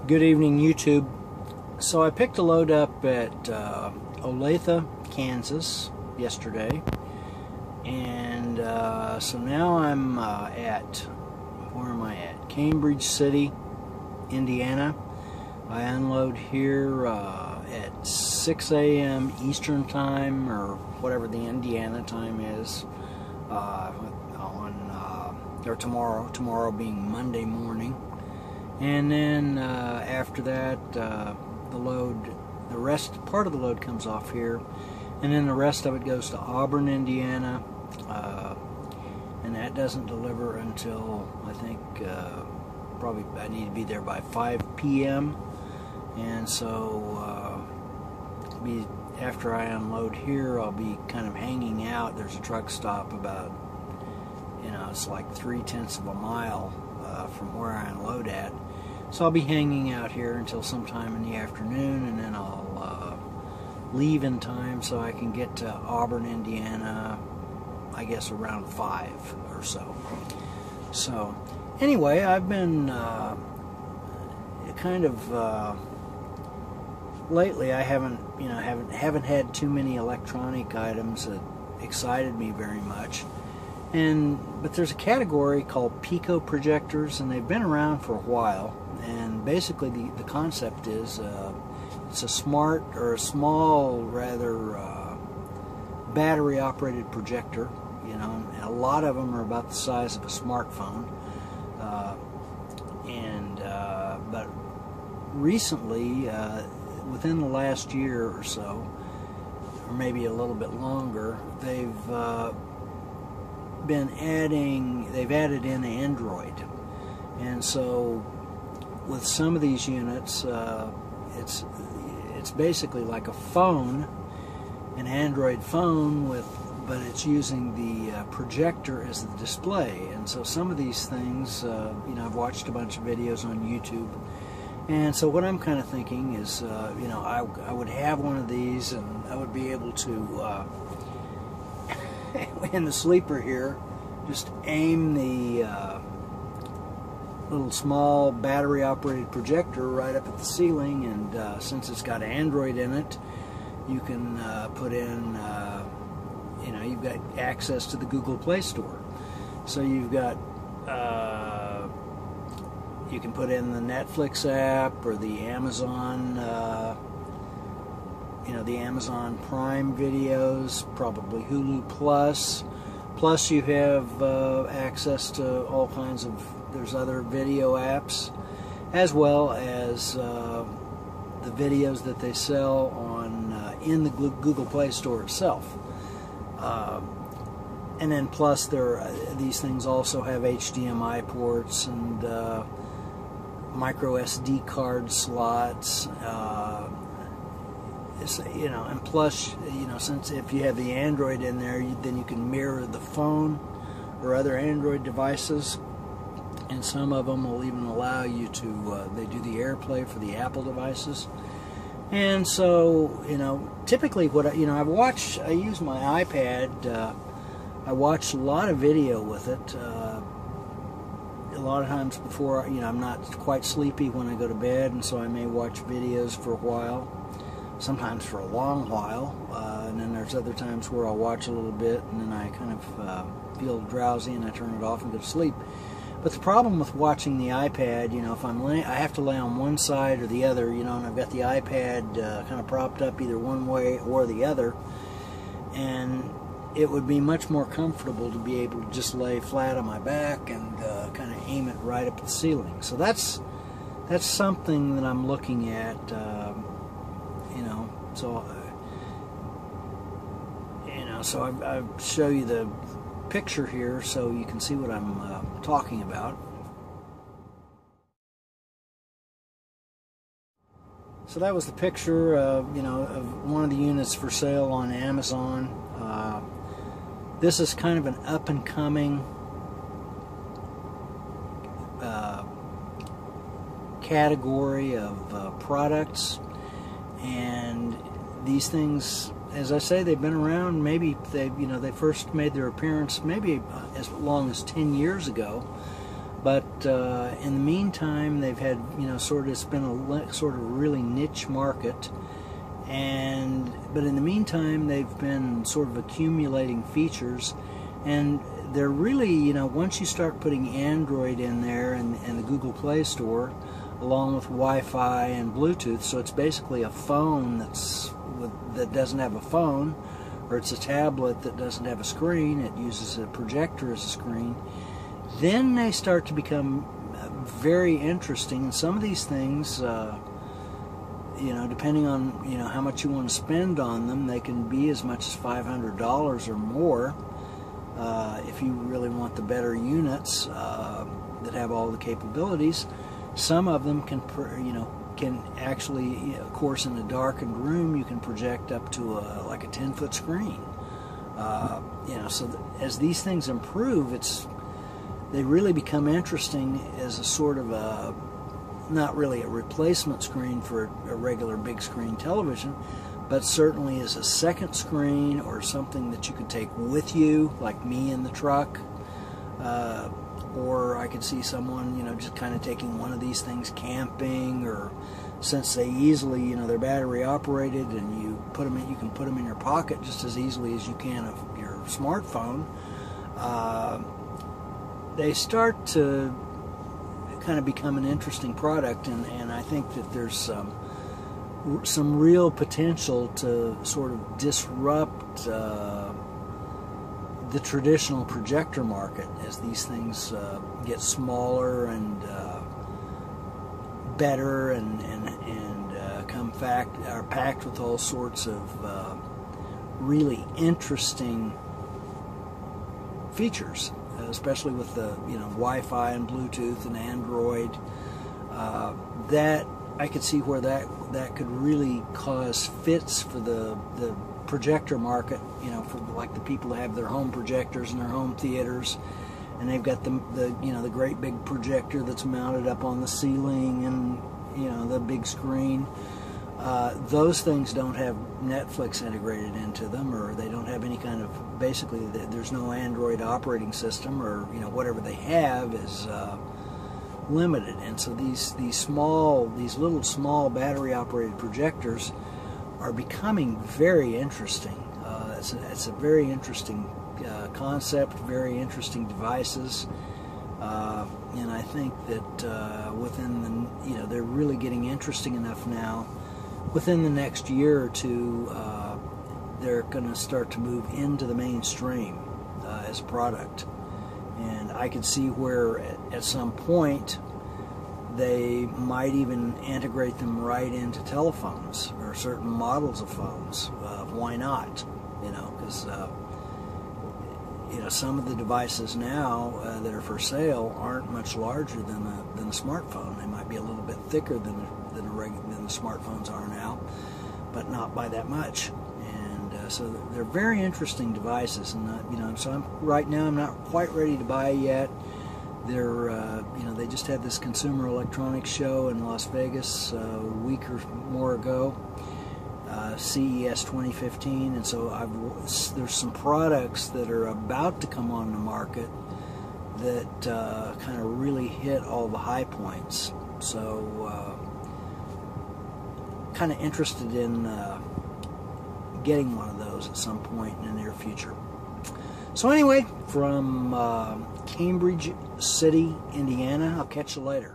Good evening, YouTube. So I picked a load up at Olathe, Kansas yesterday, and so now I'm where am I at? Cambridge City, Indiana. I unload here at 6 a.m. Eastern Time, or whatever the Indiana time is, or tomorrow being Monday morning. And then after that, the part of the load comes off here, and then the rest of it goes to Auburn, Indiana, and that doesn't deliver until I think probably I need to be there by 5 p.m. And so after I unload here, I'll be kind of hanging out. There's a truck stop about, it's like 3/10 of a mile from where I unload at. So I'll be hanging out here until sometime in the afternoon, and then I'll leave in time so I can get to Auburn, Indiana, I guess around 5 or so. So anyway, I've been lately I haven't had too many electronic items that excited me very much. But there's a category called pico projectors, and they've been around for a while. And basically, the concept is it's a small, rather battery-operated projector. And a lot of them are about the size of a smartphone. But recently, within the last year or so, or maybe a little bit longer, they've added in Android. And so with some of these units, it's basically like a phone, an Android phone, but it's using the projector as the display. And so some of these things, I've watched a bunch of videos on YouTube, and so what I'm kind of thinking is, I would have one of these, and I would be able to in the sleeper here, just aim the little small battery-operated projector right up at the ceiling, and since it's got Android in it, you can put in, you've got access to the Google Play Store. So you've got, you can put in the Netflix app or the Amazon, the Amazon Prime videos, probably Hulu Plus. Plus you have access to all kinds of, there's other video apps, as well as the videos that they sell on in the Google Play Store itself. And then plus these things also have HDMI ports and micro SD card slots. And plus, since if you have the Android in there, then you can mirror the phone or other Android devices, and some of them will even allow you to, they do the AirPlay for the Apple devices. And so, typically what I use my iPad, I watch a lot of video with it, a lot of times before, I'm not quite sleepy when I go to bed, and so I may watch videos for a while. Sometimes for a long while, and then there's other times where I'll watch a little bit, and then I kind of feel drowsy and I turn it off and go to sleep. But the problem with watching the iPad, if I have to lay on one side or the other, and I've got the iPad kind of propped up either one way or the other, and it would be much more comfortable to be able to just lay flat on my back and kind of aim it right up at the ceiling. So that's something that I'm looking at. So I show you the picture here so you can see what I'm talking about. So that was the picture of one of the units for sale on Amazon. This is kind of an up-and-coming category of products. And these things, as I say, they've been around. Maybe they first made their appearance maybe as long as 10 years ago. But in the meantime, they've had, sort of, it's been a sort of really niche market. But in the meantime, they've been sort of accumulating features, and they're really, once you start putting Android in there and the Google Play Store, along with Wi-Fi and Bluetooth, so it's basically a phone that doesn't have a phone, or it's a tablet that doesn't have a screen, it uses a projector as a screen, then they start to become very interesting. And some of these things, depending on how much you want to spend on them, they can be as much as $500 or more if you really want the better units that have all the capabilities. Some of them can actually, of course, in a darkened room, you can project up to like a 10-foot screen. So as these things improve, they really become interesting as a sort of not really a replacement screen for a regular big screen television, but certainly as a second screen or something that you could take with you, like me in the truck. Or I could see someone, just kind of taking one of these things camping, or since they easily, they're battery operated, and you can put them in your pocket just as easily as you can of your smartphone. They start to kind of become an interesting product, and I think that there's some real potential to sort of disrupt the traditional projector market as these things get smaller and better and are packed with all sorts of really interesting features, especially with the Wi-Fi and Bluetooth and Android. That I could see where that could really cause fits for the projector market, for like the people that have their home projectors in their home theaters, and they've got the great big projector that's mounted up on the ceiling, and the big screen. Those things don't have Netflix integrated into them, or they don't have any kind of, basically there's no Android operating system, or whatever they have is limited. And so these little small battery operated projectors are becoming very interesting. It's a very interesting concept, very interesting devices, and I think that within they're really getting interesting enough now. Within the next year or two, they're going to start to move into the mainstream as a product, and I could see where at some point they might even integrate them right into telephones or certain models of phones. Why not? Because some of the devices now that are for sale aren't much larger than a smartphone. They might be a little bit thicker than the smartphones are now, but not by that much. And so they're very interesting devices. And so right now I'm not quite ready to buy yet. They just had this Consumer Electronics Show in Las Vegas a week or more ago, CES 2015, and so there's some products that are about to come on the market that kind of really hit all the high points. So kind of interested in getting one of those at some point in the near future. So anyway, from Cambridge City, Indiana, I'll catch you later.